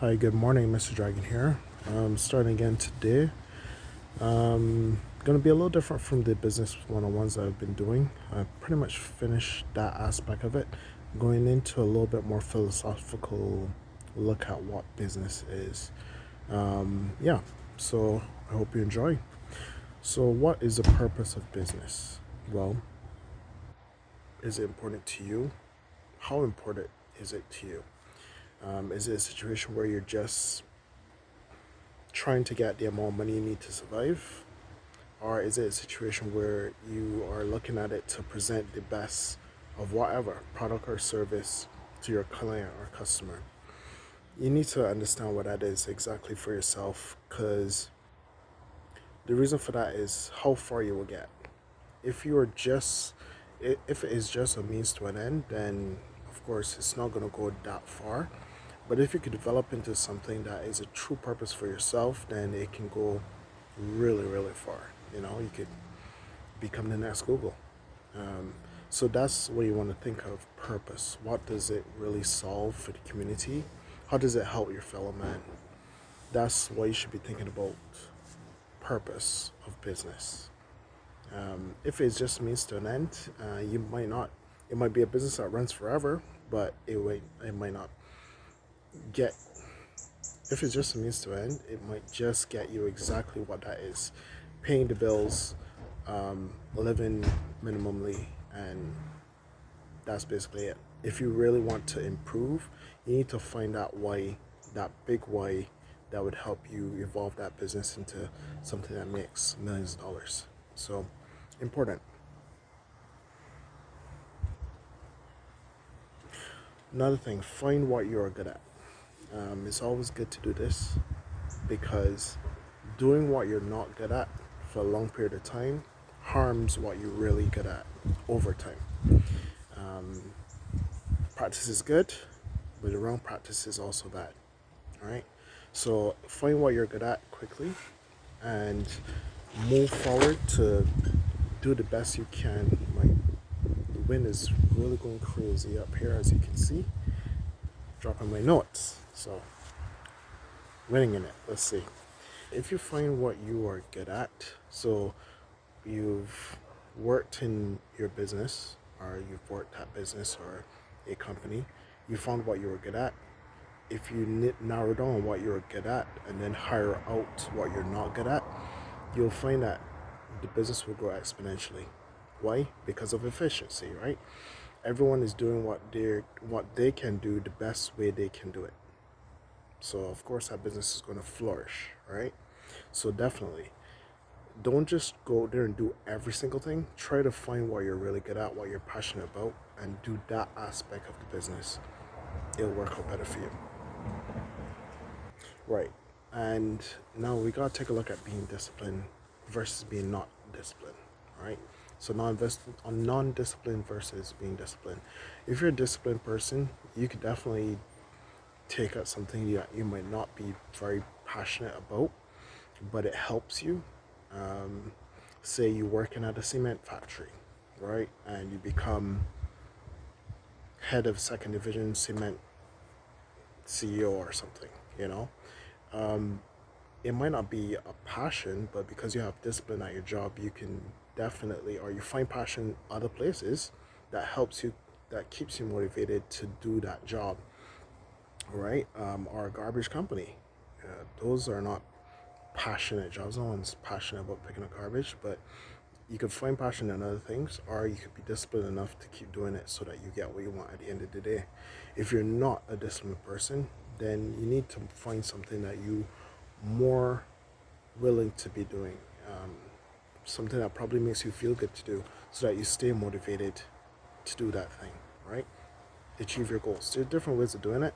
Hi, good morning, Mr. Dragon here. Starting again today. Gonna be a little different from the business one-on-ones that I've been doing. I pretty much finished that aspect of it. Going into a little bit more philosophical look at what business is. Yeah, so I hope you enjoy. So, what is the purpose of business? Well, is it important to you? How important is it to you? Is it a situation where you're just trying to get the amount of money you need to survive? Or is it a situation where you are looking at it to present the best of whatever product or service to your client or customer? You need to understand what that is exactly for yourself, because the reason for that is how far you will get. If you are just, if it is just a means to an end, then of course it's not going to go that far. But if you could develop into something that is a true purpose for yourself, then it can go really, really far. You could become the next Google. Um, so that's what you want to think of purpose. What does it really solve for the community? How does it help your fellow man? That's what you should be thinking about purpose of business. If it just means to an end, you might not. It might be a business that runs forever, but it might not get. If it's just a means to end, it might just get you exactly what that is: paying the bills, living minimally, and that's basically it. If you really want to improve, you need to find out why, that big why, that would help you evolve that business into something that makes millions of dollars. So, important. Another thing, find what you're good at. It's always good to do this because doing what you're not good at for a long period of time harms what you're really good at over time. Um, Practice is good, but the wrong practice is also bad. All right. So find what you're good at quickly and move forward to do the best you can. The wind is really going crazy up here, as you can see. Dropping my notes. So winning in it. Let's see. If you find what you are good at, so you've worked in your business or you've worked at business or a company, you found what you were good at. If you narrow down what you're good at and then hire out what you're not good at, you'll find that the business will grow exponentially. Why? Because of efficiency, right? Everyone is doing what they can do the best way they can do it. So of course that business is going to flourish, right? So definitely don't just go there and do every single thing. Try to find what you're really good at, what you're passionate about, and do that aspect of the business. It'll work out better for you. Right. And now we gotta take a look at being disciplined versus being not disciplined. Right. So non-disciplined versus being disciplined. If you're a disciplined person, you could definitely take up something that you might not be very passionate about, but it helps you. Um, Say you're working at a cement factory, right, and you become head of second division cement CEO or something. You know, um, it might not be a passion, but because you have discipline at your job, you can definitely, or you find passion other places that helps you, that keeps you motivated to do that job, right? Or a garbage company. Those are not passionate jobs. No one's passionate about picking up garbage, but you could find passion in other things, or you could be disciplined enough to keep doing it so that you get what you want at the end of the day. If you're not a disciplined person, then you need to find something that you more willing to be doing, something that probably makes you feel good to do, so that you stay motivated to do that thing, right? Achieve your goals. There are different ways of doing it,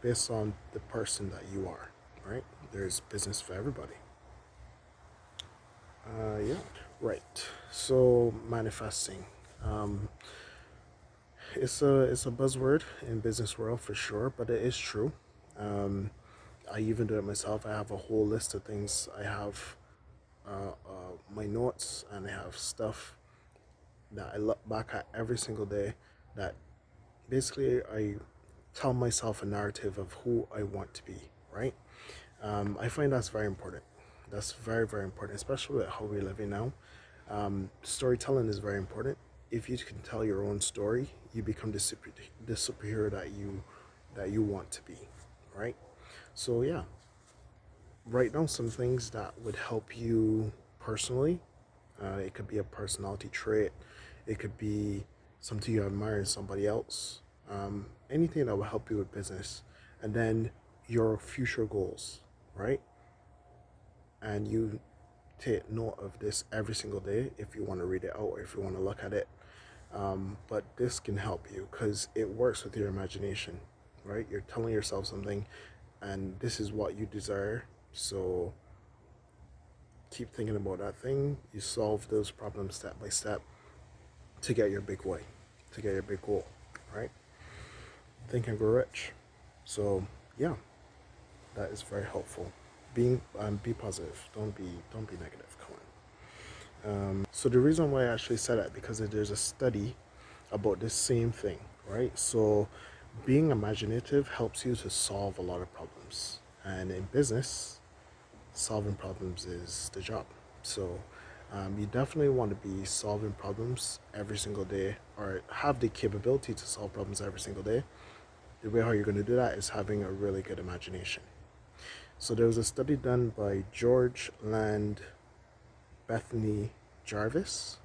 based on the person that you are, right? There's business for everybody. Yeah. Right. So manifesting. Um, it's a buzzword in business world for sure, but it is true. Um, I even do it myself. I have a whole list of things. I have my notes, and I have stuff that I look back at every single day, that basically I tell myself a narrative of who I want to be, right? I find that's very important. That's very, very important, especially with how we're living now. Storytelling is very important. If you can tell your own story, you become the superhero that you want to be, right? So yeah, write down some things that would help you personally. It could be a personality trait. It could be something you admire in somebody else. Anything that will help you with business, and then your future goals, right? And you take note of this every single day if you want to read it out or if you want to look at it. But this can help you because it works with your imagination, right? You're telling yourself something, and this is what you desire. So keep thinking about that thing. You solve those problems step by step to get your big way, to get your big goal, right? Think and grow rich. So yeah, that is very helpful. Be positive. Don't be negative. Come on. So the reason why I actually said that because there's a study about this same thing, right? So being imaginative helps you to solve a lot of problems, and in business, solving problems is the job. So you definitely want to be solving problems every single day, or have the capability to solve problems every single day. The way how you're going to do that is having a really good imagination. So there was a study done by George Land Bethany Jarvis.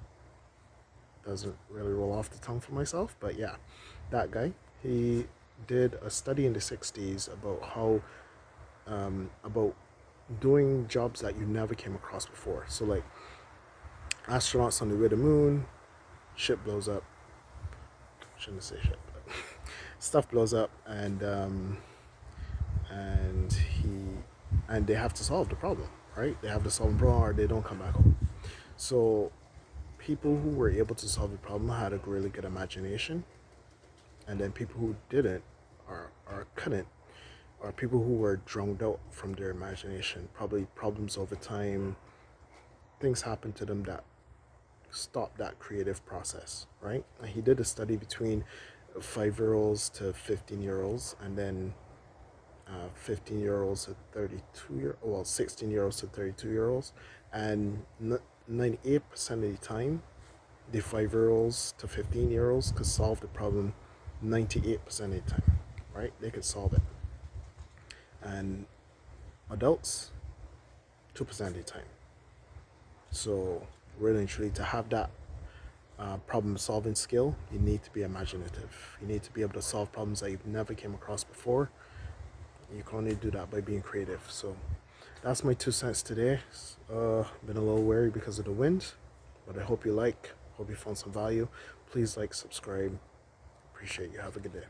Doesn't really roll off the tongue for myself, but yeah, that guy. He did a study in the 60s about how about doing jobs that you never came across before. So like astronauts on the way to the moon, ship blows up. Shouldn't say ship, but stuff blows up, and they have to solve the problem, right? They have to solve the problem, or they don't come back home. So people who were able to solve the problem had a really good imagination, and then people who didn't or couldn't, or people who were drowned out from their imagination, probably problems over time, things happened to them that stopped that creative process, right? And he did a study between 5-year-olds to 15-year-olds, and then 15-year-olds to 16-year-olds to 32-year-olds, and 98% of the time, the 5-year-olds to 15-year-olds could solve the problem 98% of the time, right? They could solve it. And adults, 2% of the time. So really and truly, to have that problem solving skill, you need to be imaginative. You need to be able to solve problems that you've never came across before. You can only do that by being creative. So that's my 2 cents today. Been a little wary because of the wind, but I hope you hope you found some value. Please like, subscribe. Appreciate you. Have a good day.